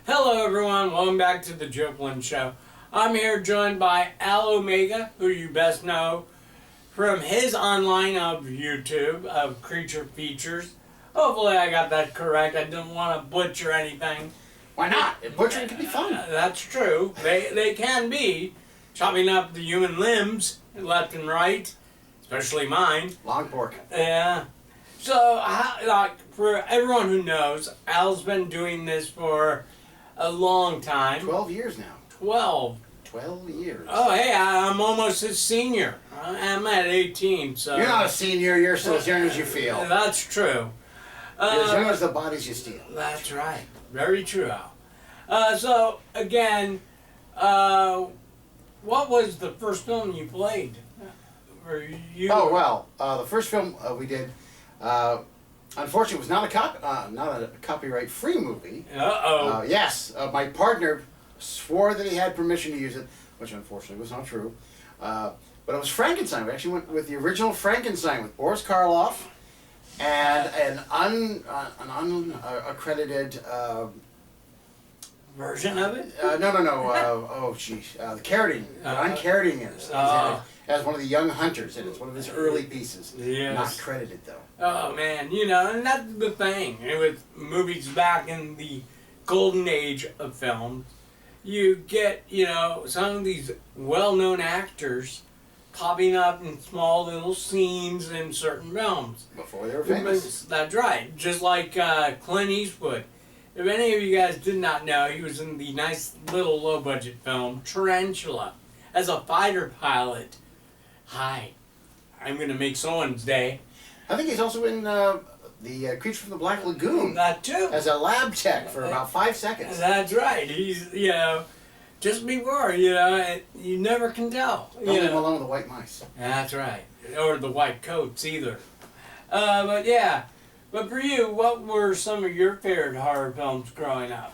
Hello everyone, welcome back to the Joe Flynn Show. I'm here joined by Al Omega, who you best know from his online of YouTube of Creature Features. Hopefully I got that correct. I didn't want to butcher anything. Why not? Butchering can be fun. That's true. They can be. Chopping up the human limbs left and right, especially mine. Long pork. Yeah. So, like, for everyone who knows, Al's been doing this for a long time. 12 years now. 12. 12 years. Oh, hey, I'm almost a senior. I'm at 18, so... You're not a senior, you're still as young as you feel. That's true. You're as young as the bodies you steal. That's right. Very true, Al. So, again, what was the first film you played? Oh, well, the first film we did, unfortunately, was not a copyright-free movie. Uh-oh. Yes, my partner swore that he had permission to use it, which unfortunately was not true. But it was Frankenstein. We actually went with the original Frankenstein with Boris Karloff and an unaccredited version of it? No. Oh, geez. The Carradine. John Carradine is in it as one of the young hunters in it. It's one of his early pieces. Yes. Not credited, though. Oh, man. You know, and that's the thing. With movies back in the golden age of film, you get, you know, some of these well-known actors popping up in small little scenes in certain films. Before they were famous. That's right. Just like Clint Eastwood. If any of you guys did not know, he was in the nice little low-budget film Tarantula as a fighter pilot. Hi, I'm going to make someone's day. I think he's also in the Creature from the Black Lagoon. That too. As a lab tech for about 5 seconds. That's right. He's, you know, just before, you know, you never can tell. Don't leave him alone with the white mice. That's right. Or the white coats either. But yeah. But for you, what were some of your favorite horror films growing up?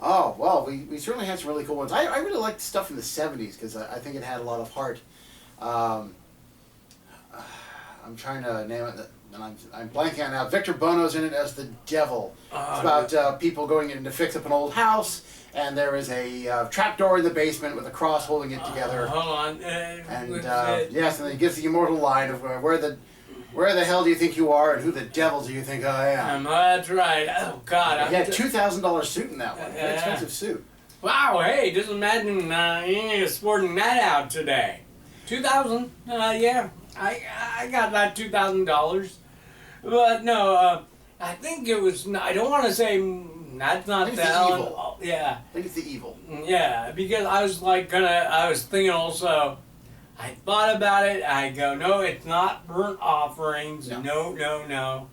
Oh, well, we certainly had some really cool ones. I really liked stuff in the 70s because I think it had a lot of heart. I'm trying to name it, and I'm blanking on now. Victor Bono's in it as the devil. It's about people going in to fix up an old house, and there is a trapdoor in the basement with a cross holding it together. Hold on. Yes, and then he gives the immortal line of where the hell do you think you are, and who the devil do you think I am? That's right. Oh, God. He had a $2,000 suit in that one. Very expensive suit. Wow, hey, just imagine you sporting that out today. $2,000? Yeah. I got that $2,000. But no, I think it was, I don't want to say, that's not the Evil. Yeah. I think it's the Evil. Yeah, because I was like I was thinking also, I thought about it, I go, no, it's not Burnt Offerings, no.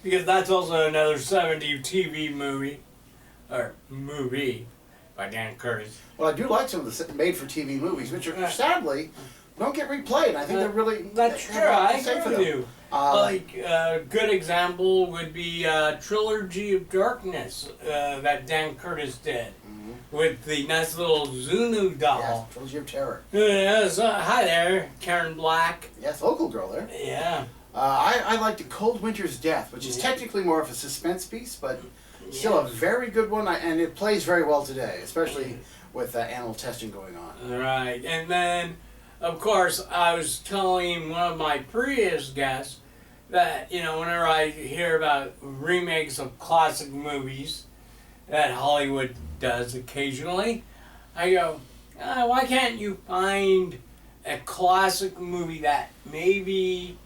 Because that's also another 70s TV movie, by Dan Curtis. Well, I do like some of the made-for-TV movies, which are, sadly, don't get replayed, and I think they're really... That's true, I agree with you. Like, a good example would be Trilogy of Darkness that Dan Curtis did. With the nice little Zunu doll. Yes, Trilogy of Terror. Yes, hi there, Karen Black. Yes, local girl there. Yeah. I liked Cold Winter's Death, which is technically more of a suspense piece, but still a very good one, and it plays very well today, especially with animal testing going on. Right, and then, of course, I was telling one of my previous guests that, you know, whenever I hear about remakes of classic movies that Hollywood does occasionally, I go, why can't you find a classic movie that maybe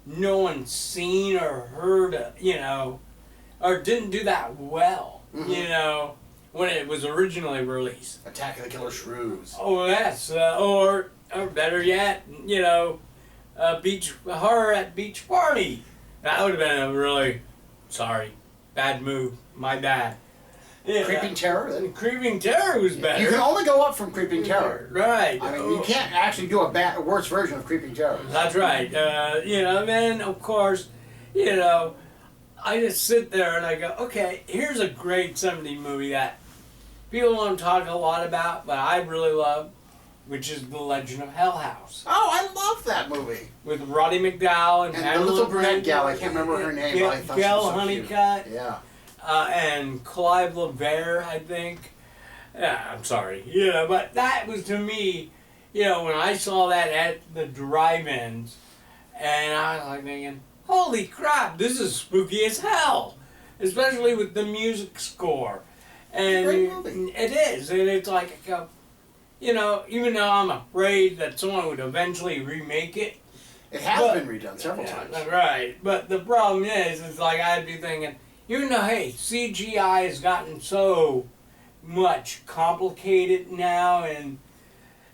no one's seen or heard of, you know, or didn't do that well, you know, when it was originally released? Attack of the Killer Shrews. Oh, yes, or better yet, you know, beach horror at Beach Party. That would have been a really, bad move, my bad. Yeah. Creeping Terror? Creeping Terror was better. You can only go up from Creeping Terror. Right. I mean, you can't actually do a worse version of Creeping Terror. That's right. You know, then, of course, you know, I just sit there and I go, okay, here's a great 70s movie that people don't talk a lot about, but I really love, which is The Legend of Hell House. Oh, I love that movie. With Roddy McDowall and the little brunette gal, I can't remember her name, but I thought she was so Honeycutt. cute. Yeah. and Clive LeVere, I think. Yeah, I'm sorry. But that was to me, when I saw that at the drive-ins, and I was like thinking, holy crap, this is spooky as hell, especially with the music score. And Great movie. it is, and it's like, even though I'm afraid that someone would eventually remake it. It has been redone several times. Right, but the problem is like I'd be thinking, even though, hey, CGI has gotten so much complicated now and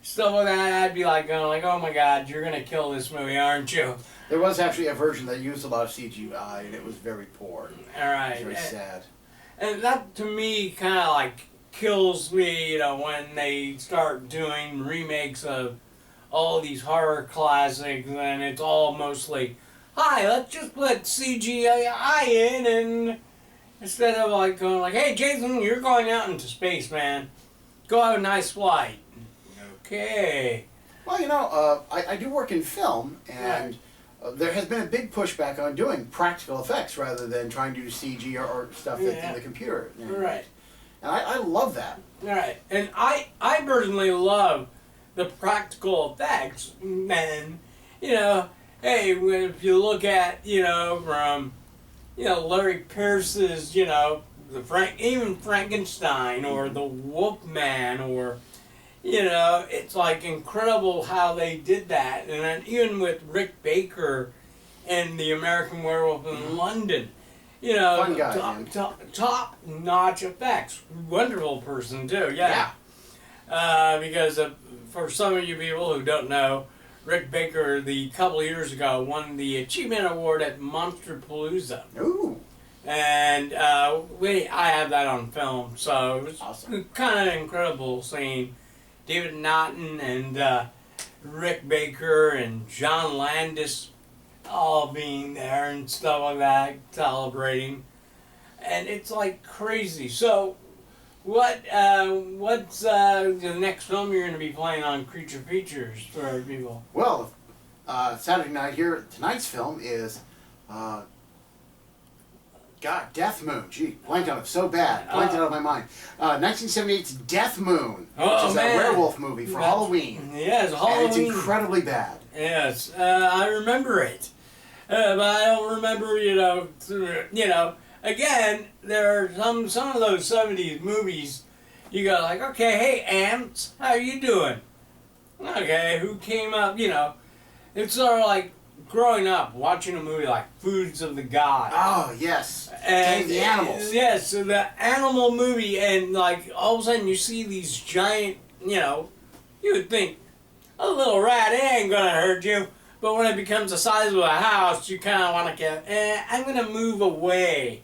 stuff like that, I'd be like going like, oh my God, you're gonna kill this movie, aren't you? There was actually a version that used a lot of CGI, and it was very poor. All right, Very sad. And that to me kind of like kills me, when they start doing remakes of all these horror classics, and it's all mostly, hi, let's just put CGI in, and instead of like going like, hey Jason, you're going out into space, man. Go have a nice flight. Okay. Well, I do work in film, and there has been a big pushback on doing practical effects rather than trying to do CG or stuff that's in the computer. Right. And I love that. Right. And I personally love the practical effects, and hey, if you look at from Larry Pierce's even Frankenstein or the Wolfman, or it's like incredible how they did that. And then even with Rick Baker and the American Werewolf in London, Fun guy, top notch effects. Wonderful person too. Yeah. Because for some of you people who don't know, Rick Baker, the couple of years ago, won the Achievement Award at Monsterpalooza. Ooh. And I have that on film, so it was Awesome. kind of incredible seeing David Naughton and Rick Baker and John Landis all being there and stuff like that, celebrating. And it's like crazy. So, what's the next film you're going to be playing on Creature Features for people? Well, Saturday night here, tonight's film is, Death Moon. Gee, blanked on it so bad. Blanked it out of my mind. 1978's Death Moon, which is a werewolf movie for Halloween. Yes, Halloween. And it's incredibly bad. Yes, I remember it. But I don't remember, again, there are some of those 70s movies, you go like, okay, hey, ants, how you doing? Okay, who came up, it's sort of like growing up, watching a movie like Foods of the Gods. Oh, yes. And the animals. Yes, so the animal movie, and like all of a sudden you see these giant, you would think, a little rat ain't gonna hurt you. But when it becomes the size of a house, you kind of want to get, I'm going to move away.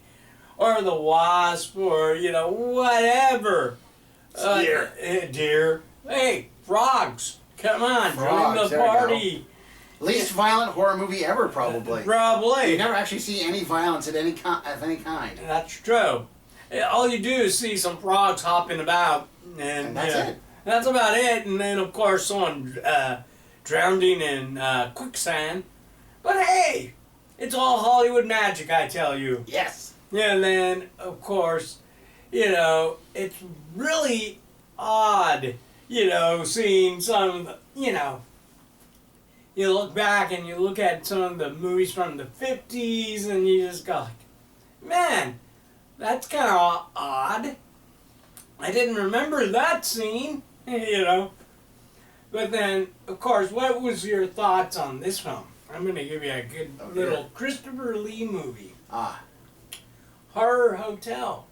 Or the wasp, or, whatever. Deer. Deer. Hey, frogs. Come on, Frogs, join the there you party. Least violent horror movie ever, probably. Probably. You never actually see any violence of any kind. That's true. All you do is see some frogs hopping about. And that's it. That's about it. And then, of course, someone drowning in quicksand. But hey, it's all Hollywood magic, I tell you. Yes. And then, of course, it's really odd, seeing some, you look back and you look at some of the movies from the 50s and you just go like, man, that's kind of odd. I didn't remember that scene, But then, of course, what was your thoughts on this film? I'm going to give you a good little Christopher Lee movie. Horror Hotel.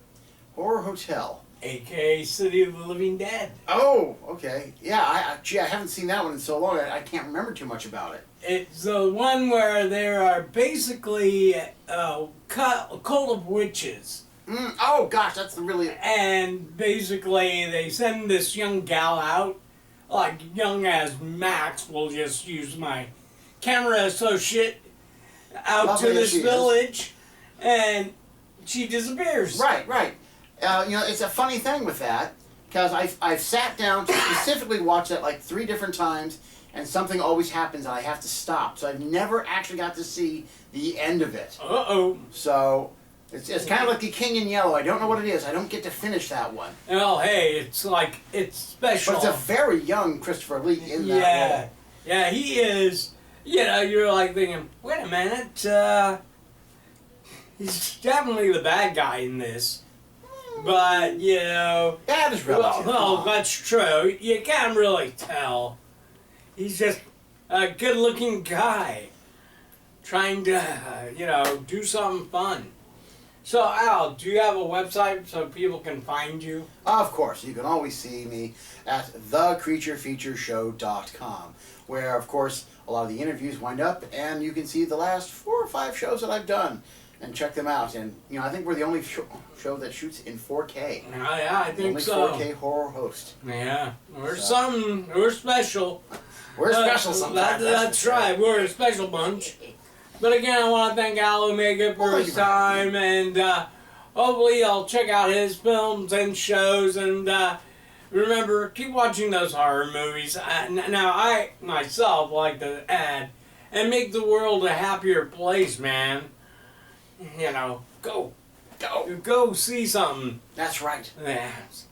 Horror Hotel. A.K.A. City of the Living Dead. Oh, okay. Yeah, I haven't seen that one in so long, I can't remember too much about it. It's the one where there are basically a cult of witches. Oh, gosh, that's really... And basically they send this young gal out, like young as Max, we'll just use my camera associate, out to this village, and she disappears. Right. It's a funny thing with that, because I've sat down to specifically watch that like 3 different times, and something always happens and I have to stop. So I've never actually got to see the end of it. Uh-oh. So, It's kind of like the King in Yellow. I don't know what it is. I don't get to finish that one. Well, hey, it's like, it's special. But it's a very young Christopher Lee in that role. Yeah, he is. You know, you're like thinking, wait a minute, he's definitely the bad guy in this. But, you know... That is relative. Well, that's true. You can't really tell. He's just a good-looking guy trying to, you know, do something fun. So, Al, do you have a website so people can find you? Of course, you can always see me at thecreaturefeatureshow.com, where, of course, a lot of the interviews wind up, and you can see the last 4 or 5 shows that I've done, and check them out. And, you know, I think we're the only show that shoots in 4K. Yeah, I think so. Only 4K horror host. Yeah, we're something. We're special. We're special sometimes. That's right. We're a special bunch. But again, I want to thank Al Omega for his time, and hopefully I'll check out his films and shows, and remember, keep watching those horror movies. Now, I myself like to add, and make the world a happier place, man. You know, go see something. That's right. Yes.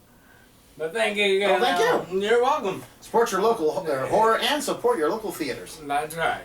But thank you again. Oh, thank you. You're welcome. Support your local horror and support your local theaters. That's right.